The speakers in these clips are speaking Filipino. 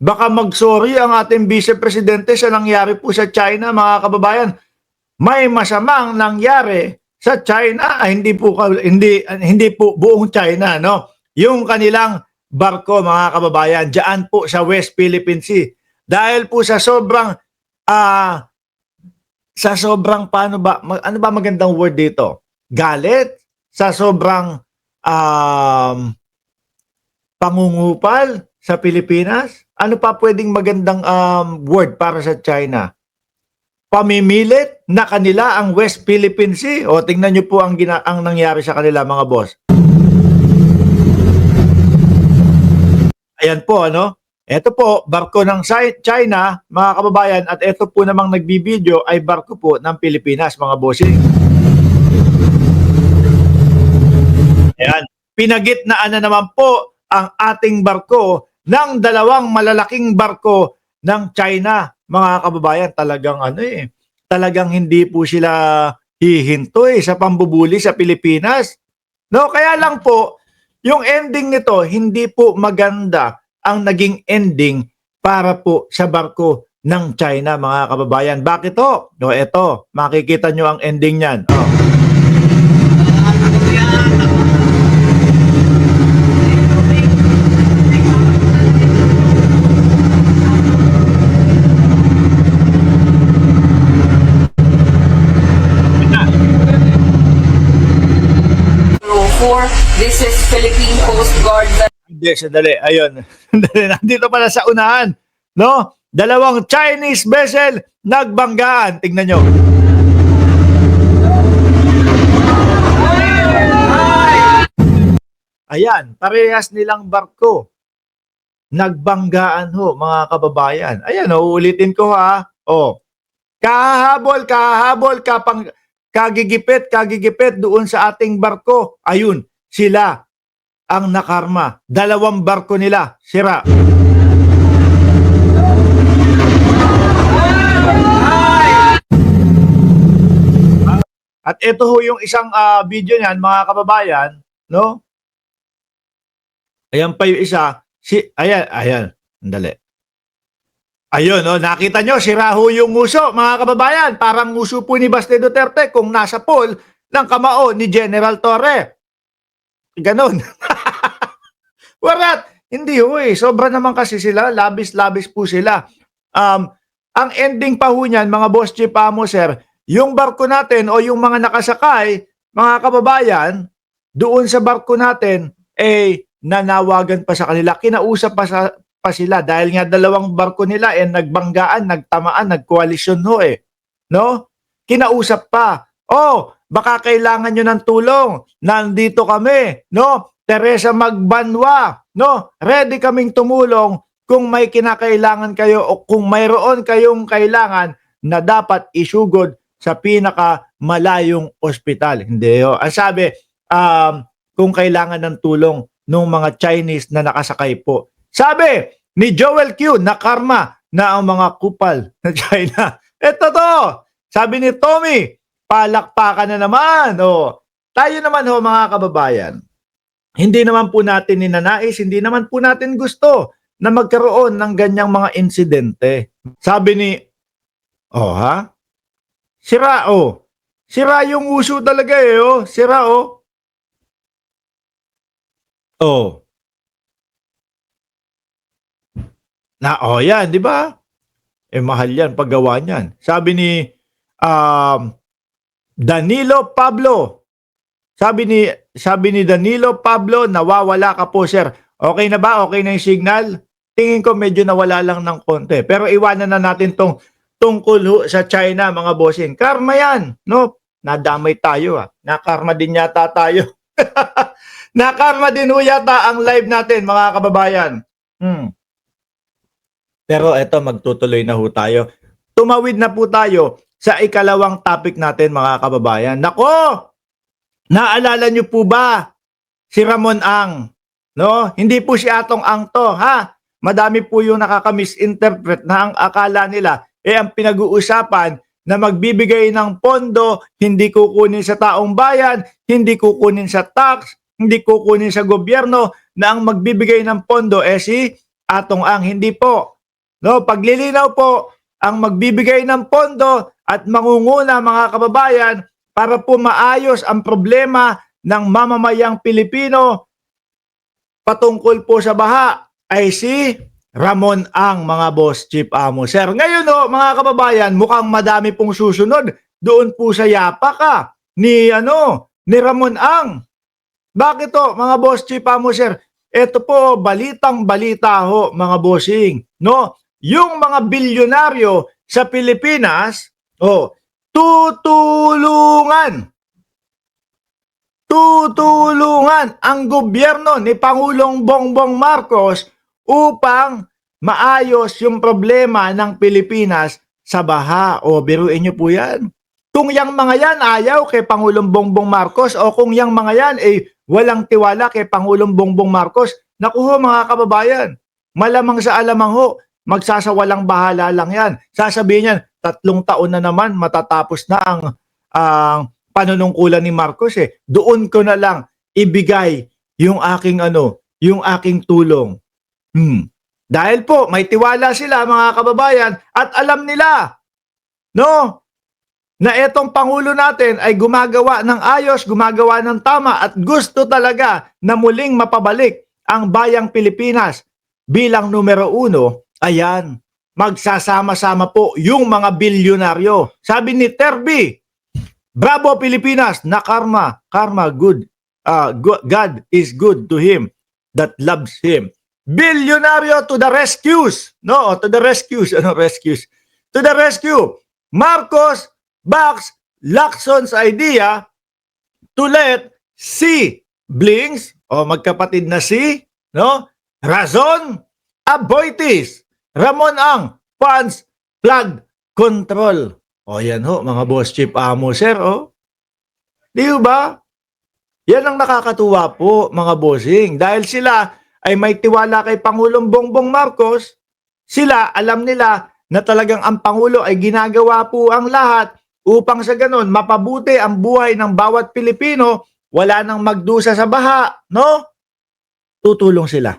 Baka mag-sorry ang ating Vice Presidente sa nangyari po sa China, mga kababayan. May masamang nangyari sa China, hindi po buong China, no. Yung kanilang barko, mga kababayan, diyan po sa West Philippine Sea. Dahil po sa sobrang paano ba ano ba magandang word dito? Galit sa sobrang um, pangungupal sa Pilipinas? Ano pa pwedeng magandang word para sa China? Pamimilit na kanila ang West Philippine Sea. O tingnan niyo po ang nangyari sa kanila, mga boss. Ayan po, ano? Ito po, barko ng China, mga kababayan, at ito po namang nagbibideo ay barko po ng Pilipinas, mga bossing. Ayan. Pinagitnaan na naman po ang ating barko ng dalawang malalaking barko ng China, mga kababayan. Talagang hindi po sila hihinto sa pambubuli sa Pilipinas. No, kaya lang po, yung ending nito, hindi po maganda ang naging ending para po sa barko ng China, mga kababayan. Bakit to? No, eto, makikita nyo ang ending niyan. Oh. This is Philippine Coast Guard. Hindi, sandali. Ayun. Nandito pala sa unahan. No? Dalawang Chinese vessel nagbanggaan. Tingnan nyo. Ayan. Parehas nilang barko. Nagbanggaan ho, mga kababayan. Ayan, uulitin ko ha. O. Kahabol, kagigipit doon sa ating barko. Ayun, sila ang nakarma. Dalawang barko nila, sira. At ito ho yung isang video niyan, mga kababayan, no? Ayan pa yung isa. Ayan, andali. Ayun, no, nakita nyo, sira ho yung nguso, mga kababayan. Parang nguso po ni Baste Duterte kung nasa pool ng kamao ni General Torre. Ganon. Warat, hindi ho sobra naman kasi sila, labis-labis po sila. Ang ending pa ho niyan, mga boss chief amo sir, yung barko natin o yung mga nakasakay, mga kababayan, doon sa barko natin, nanawagan pa sa kanila, kinausap pa sila dahil nga dalawang barko nila nagbanggaan, nagtamaan, nagkoalisyon ho no? Kinausap pa. Oh, baka kailangan nyo ng tulong. Nandito kami, no? Teresa Magbanwa, no? Ready kaming tumulong kung may kinakailangan kayo o kung mayroon kayong kailangan na dapat isugod sa pinaka malayong ospital. Hindi ho. Ang sabi, kung kailangan ng tulong ng mga Chinese na nakasakay po. Sabi ni Joel Q, nakarma na ang mga kupal na China. Ito to. Sabi ni Tommy, palakpakan na naman. O, tayo naman ho, mga kababayan, hindi naman po natin ninanais, hindi naman po natin gusto na magkaroon ng ganyang mga insidente. Sabi ni, sira sira yung uso talaga sira yan, di ba? Mahal yan, paggawa niyan. Sabi ni Danilo Pablo. Sabi ni Danilo Pablo, nawawala ka po, sir. Okay na ba? Okay na yung signal? Tingin ko medyo nawala lang ng konti. Pero iwanan na natin tong tungkol sa China, mga bossing. Karma yan, no? Nadamay tayo, Nakarma din yata tayo. Nakarma din ho yata ang live natin, mga kababayan. Pero eto, magtutuloy na ho tayo. Tumawid na po tayo sa ikalawang topic natin, mga kababayan. Nako! Naalala niyo po ba si Ramon Ang? No? Hindi po si Atong Ang to, ha? Madami po yung nakaka-misinterpret na ang akala nila ang pinag-uusapan na magbibigay ng pondo, hindi kukunin sa taong bayan, hindi kukunin sa tax, hindi kukunin sa gobyerno, na ang magbibigay ng pondo si Atong Ang, hindi po. No, paglilinaw po ang magbibigay ng pondo at mangunguna mga kababayan para po maayos ang problema ng mamamayang Pilipino patungkol po sa baha ay si Ramon Ang, mga boss, Chief Amo. Sir, ngayon mga kababayan, mukhang madami pong susunod doon po sa yapaka ni Ramon Ang. Bakit mga boss, Chief Amo, sir? Ito po, balitang balita mga bossing, no? Yung mga bilyonaryo sa Pilipinas, tutulungan ang gobyerno ni Pangulong Bongbong Marcos upang maayos yung problema ng Pilipinas sa baha. Biruin nyo po yan. Kung yang mga yan ayaw kay Pangulong Bongbong Marcos o kung yang mga yan walang tiwala kay Pangulong Bongbong Marcos, naku mga kababayan, malamang sa alamang magsasawalang bahala lang yan. Sasabihin yan, 3 taon na naman matatapos na ang panunungkulan ni Marcos Doon ko na lang ibigay yung aking tulong. Dahil po may tiwala sila mga kababayan at alam nila na etong Pangulo natin ay gumagawa ng ayos, gumagawa ng tama at gusto talaga na muling mapabalik ang bayang Pilipinas bilang numero 1. Ayan, magsasama-sama po yung mga bilyonaryo. Sabi ni Terby, bravo Pilipinas, na karma good. God is good to him that loves him. Bilyonaryo to the rescues. To the rescues. Ano rescues? To the rescue. Marcos backs Lacson's idea to let siblings magkapatid na Razon Aboitiz, Ramon Ang funds flood control. Yan mga boss, Chief Amo, sir. Di ba? Yan ang nakakatuwa po mga bossing. Dahil sila ay may tiwala kay Pangulong Bongbong Marcos, sila alam nila na talagang ang Pangulo ay ginagawa po ang lahat upang sa ganon mapabuti ang buhay ng bawat Pilipino, wala nang magdusa sa baha, tutulong sila.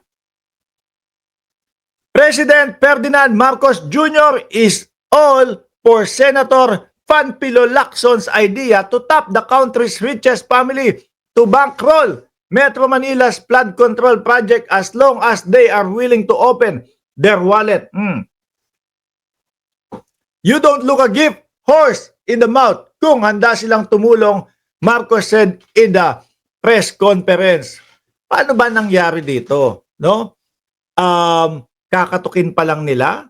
President Ferdinand Marcos Jr. is all for Senator Panfilo Lacson's idea to tap the country's richest family to bankroll Metro Manila's flood control project as long as they are willing to open their wallet. You don't look a gift horse in the mouth kung handa silang tumulong, Marcos said in the press conference. Paano ba nangyari dito? Kakatukin pa lang nila